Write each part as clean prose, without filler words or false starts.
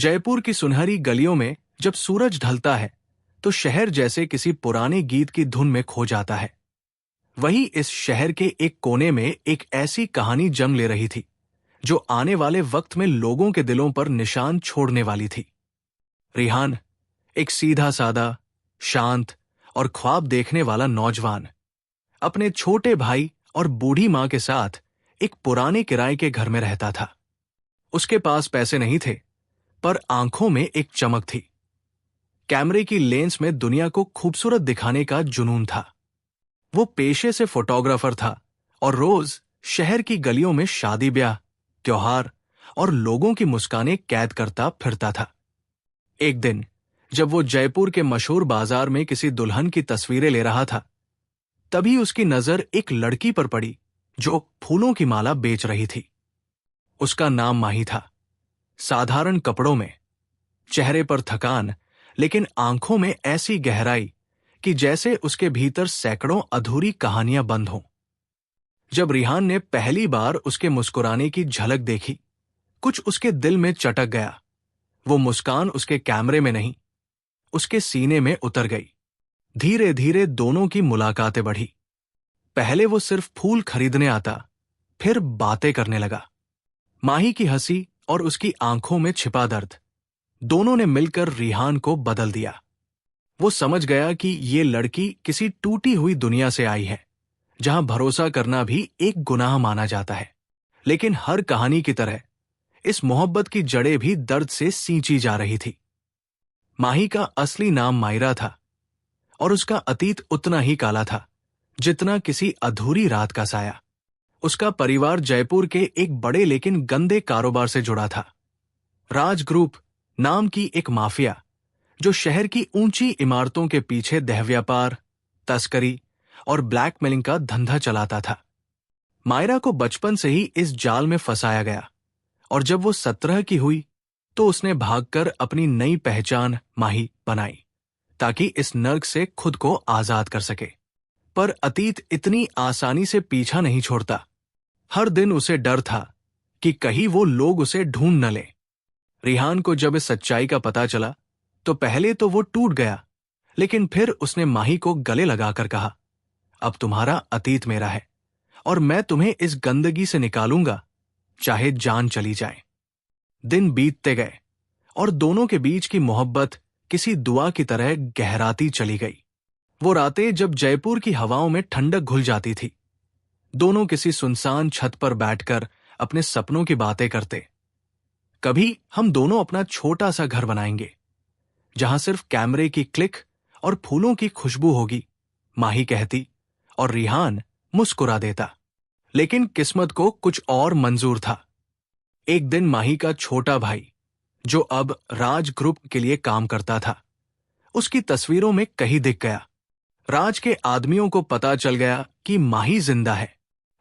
जयपुर की सुनहरी गलियों में जब सूरज ढलता है तो शहर जैसे किसी पुराने गीत की धुन में खो जाता है। वही इस शहर के एक कोने में एक ऐसी कहानी जन्म ले रही थी जो आने वाले वक्त में लोगों के दिलों पर निशान छोड़ने वाली थी। रिहान, एक सीधा सादा, शांत और ख्वाब देखने वाला नौजवान, अपने छोटे भाई और बूढ़ी मां के साथ एक पुराने किराए के घर में रहता था। उसके पास पैसे नहीं थे, पर आंखों में एक चमक थी। कैमरे की लेंस में दुनिया को खूबसूरत दिखाने का जुनून था। वो पेशे से फोटोग्राफर था और रोज शहर की गलियों में शादी ब्याह, त्योहार और लोगों की मुस्कानें कैद करता फिरता था। एक दिन जब वो जयपुर के मशहूर बाजार में किसी दुल्हन की तस्वीरें ले रहा था, तभी उसकी नजर एक लड़की पर पड़ी जो फूलों की माला बेच रही थी। उसका नाम माही था। साधारण कपड़ों में, चेहरे पर थकान, लेकिन आंखों में ऐसी गहराई कि जैसे उसके भीतर सैकड़ों अधूरी कहानियां बंद हों। जब रिहान ने पहली बार उसके मुस्कुराने की झलक देखी, कुछ उसके दिल में चटक गया। वो मुस्कान उसके कैमरे में नहीं, उसके सीने में उतर गई। धीरे धीरे दोनों की मुलाकातें बढ़ी। पहले वो सिर्फ फूल खरीदने आता, फिर बातें करने लगा। माही की हंसी और उसकी आंखों में छिपा दर्द, दोनों ने मिलकर रिहान को बदल दिया। वो समझ गया कि ये लड़की किसी टूटी हुई दुनिया से आई है, जहां भरोसा करना भी एक गुनाह माना जाता है। लेकिन हर कहानी की तरह इस मोहब्बत की जड़ें भी दर्द से सींची जा रही थी। माही का असली नाम मायरा था और उसका अतीत उतना ही काला था जितना किसी अधूरी रात का साया। उसका परिवार जयपुर के एक बड़े लेकिन गंदे कारोबार से जुड़ा था। राज ग्रुप नाम की एक माफिया जो शहर की ऊंची इमारतों के पीछे देह व्यापार, तस्करी और ब्लैकमेलिंग का धंधा चलाता था। मायरा को बचपन से ही इस जाल में फंसाया गया और जब वो 17 की हुई तो उसने भागकर अपनी नई पहचान माही बनाई ताकि इस नर्क से खुद को आजाद कर सके। पर अतीत इतनी आसानी से पीछा नहीं छोड़ता। हर दिन उसे डर था कि कहीं वो लोग उसे ढूंढ न ले। रिहान को जब इस सच्चाई का पता चला तो पहले तो वो टूट गया, लेकिन फिर उसने माही को गले लगाकर कहा, अब तुम्हारा अतीत मेरा है और मैं तुम्हें इस गंदगी से निकालूंगा, चाहे जान चली जाए। दिन बीतते गए और दोनों के बीच की मोहब्बत किसी दुआ की तरह गहराती चली गई। वो रातें जब जयपुर की हवाओं में ठंडक घुल जाती थी, दोनों किसी सुनसान छत पर बैठकर अपने सपनों की बातें करते। कभी हम दोनों अपना छोटा सा घर बनाएंगे जहां सिर्फ कैमरे की क्लिक और फूलों की खुशबू होगी, माही कहती और रिहान मुस्कुरा देता। लेकिन किस्मत को कुछ और मंजूर था। एक दिन माही का छोटा भाई, जो अब राज ग्रुप के लिए काम करता था, उसकी तस्वीरों में कहीं दिख गया। राज के आदमियों को पता चल गया कि माही जिंदा है।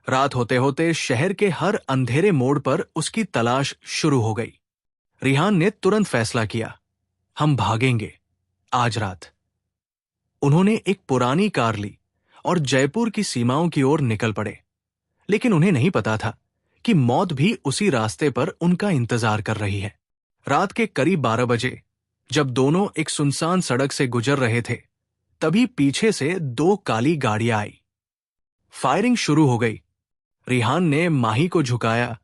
रात होते होते शहर के हर अंधेरे मोड़ पर उसकी तलाश शुरू हो गई। रिहान ने तुरंत फैसला किया, हम भागेंगे आज रात। उन्होंने एक पुरानी कार ली और जयपुर की सीमाओं की ओर निकल पड़े। लेकिन उन्हें नहीं पता था कि मौत भी उसी रास्ते पर उनका इंतजार कर रही है। रात के करीब 12 बजे जब दोनों एक सुनसान सड़क से गुजर रहे थे, तभी पीछे से 2 काली गाड़ियां आई। फायरिंग शुरू हो गई। रिहान ने माही को झुकाया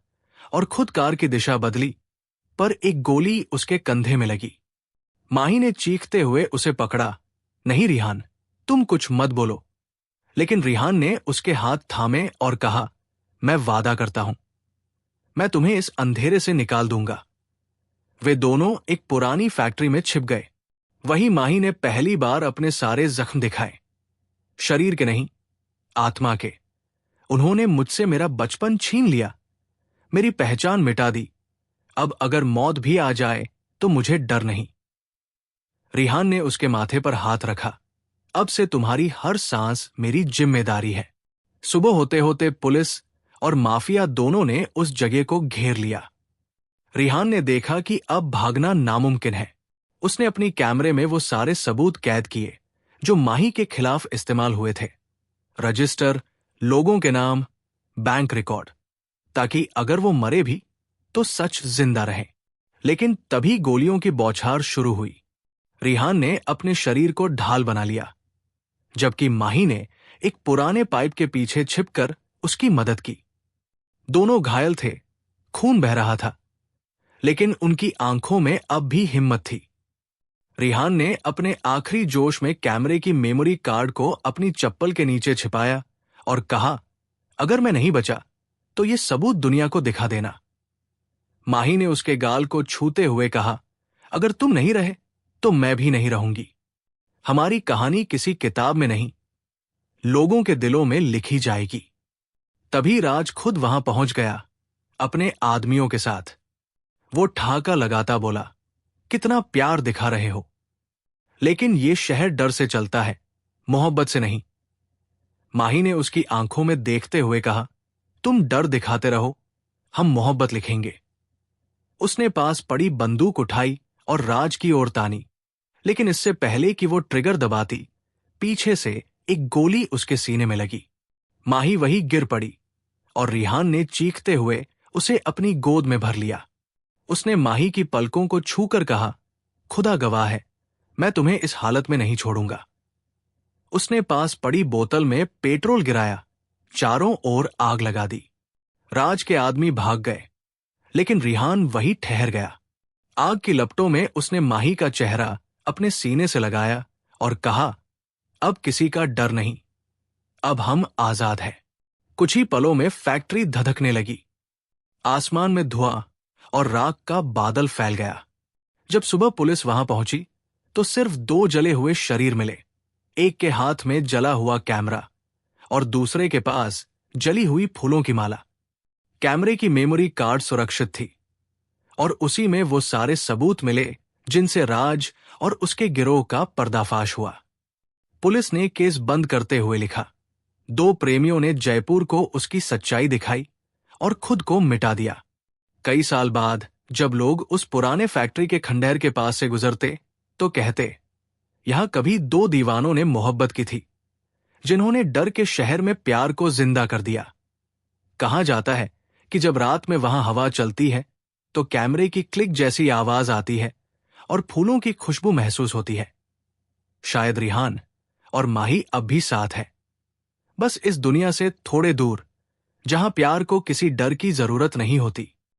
और खुद कार की दिशा बदली, पर एक गोली उसके कंधे में लगी। माही ने चीखते हुए उसे पकड़ा, नहीं रिहान, तुम कुछ मत बोलो। लेकिन रिहान ने उसके हाथ थामे और कहा, मैं वादा करता हूं, मैं तुम्हें इस अंधेरे से निकाल दूंगा। वे दोनों एक पुरानी फैक्ट्री में छिप गए। वही माही ने पहली बार अपने सारे जख्म दिखाए, शरीर के नहीं, आत्मा के। उन्होंने मुझसे मेरा बचपन छीन लिया, मेरी पहचान मिटा दी। अब अगर मौत भी आ जाए तो मुझे डर नहीं। रिहान ने उसके माथे पर हाथ रखा, अब से तुम्हारी हर सांस मेरी जिम्मेदारी है। सुबह होते होते पुलिस और माफिया दोनों ने उस जगह को घेर लिया। रिहान ने देखा कि अब भागना नामुमकिन है। उसने अपनी कैमरे में वो सारे सबूत कैद किए जो माही के खिलाफ इस्तेमाल हुए थे, रजिस्टर, लोगों के नाम, बैंक रिकॉर्ड, ताकि अगर वो मरे भी तो सच जिंदा रहे। लेकिन तभी गोलियों की बौछार शुरू हुई। रिहान ने अपने शरीर को ढाल बना लिया, जबकि माही ने एक पुराने पाइप के पीछे छिपकर उसकी मदद की। दोनों घायल थे, खून बह रहा था, लेकिन उनकी आंखों में अब भी हिम्मत थी। रिहान ने अपने आखिरी जोश में कैमरे की मेमोरी कार्ड को अपनी चप्पल के नीचे छिपाया और कहा, अगर मैं नहीं बचा तो ये सबूत दुनिया को दिखा देना। माही ने उसके गाल को छूते हुए कहा, अगर तुम नहीं रहे तो मैं भी नहीं रहूंगी। हमारी कहानी किसी किताब में नहीं, लोगों के दिलों में लिखी जाएगी। तभी राज खुद वहां पहुंच गया, अपने आदमियों के साथ। वो ठहाका लगाता बोला, कितना प्यार दिखा रहे हो, लेकिन ये शहर डर से चलता है, मोहब्बत से नहीं। माही ने उसकी आंखों में देखते हुए कहा, तुम डर दिखाते रहो, हम मोहब्बत लिखेंगे। उसने पास पड़ी बंदूक उठाई और राज की ओर तानी, लेकिन इससे पहले कि वो ट्रिगर दबाती, पीछे से एक गोली उसके सीने में लगी। माही वही गिर पड़ी और रिहान ने चीखते हुए उसे अपनी गोद में भर लिया। उसने माही की पलकों को छूकर कहा, खुदा गवाह है, मैं तुम्हें इस हालत में नहीं छोड़ूंगा। उसने पास पड़ी बोतल में पेट्रोल गिराया, चारों ओर आग लगा दी। राज के आदमी भाग गए, लेकिन रिहान वही ठहर गया। आग की लपटों में उसने माही का चेहरा अपने सीने से लगाया और कहा, अब किसी का डर नहीं, अब हम आजाद हैं। कुछ ही पलों में फैक्ट्री धधकने लगी। आसमान में धुआं और राख का बादल फैल गया। जब सुबह पुलिस वहां पहुंची तो सिर्फ 2 जले हुए शरीर मिले। एक के हाथ में जला हुआ कैमरा और दूसरे के पास जली हुई फूलों की माला। कैमरे की मेमोरी कार्ड सुरक्षित थी और उसी में वो सारे सबूत मिले जिनसे राज और उसके गिरोह का पर्दाफाश हुआ। पुलिस ने केस बंद करते हुए लिखा, 2 प्रेमियों ने जयपुर को उसकी सच्चाई दिखाई और खुद को मिटा दिया। कई साल बाद जब लोग उस पुराने फैक्ट्री के खंडहर के पास से गुजरते तो कहते, यहां कभी 2 दीवानों ने मोहब्बत की थी, जिन्होंने डर के शहर में प्यार को जिंदा कर दिया। कहा जाता है कि जब रात में वहां हवा चलती है तो कैमरे की क्लिक जैसी आवाज आती है और फूलों की खुशबू महसूस होती है। शायद रिहान और माही अब भी साथ है, बस इस दुनिया से थोड़े दूर, जहां प्यार को किसी डर की जरूरत नहीं होती।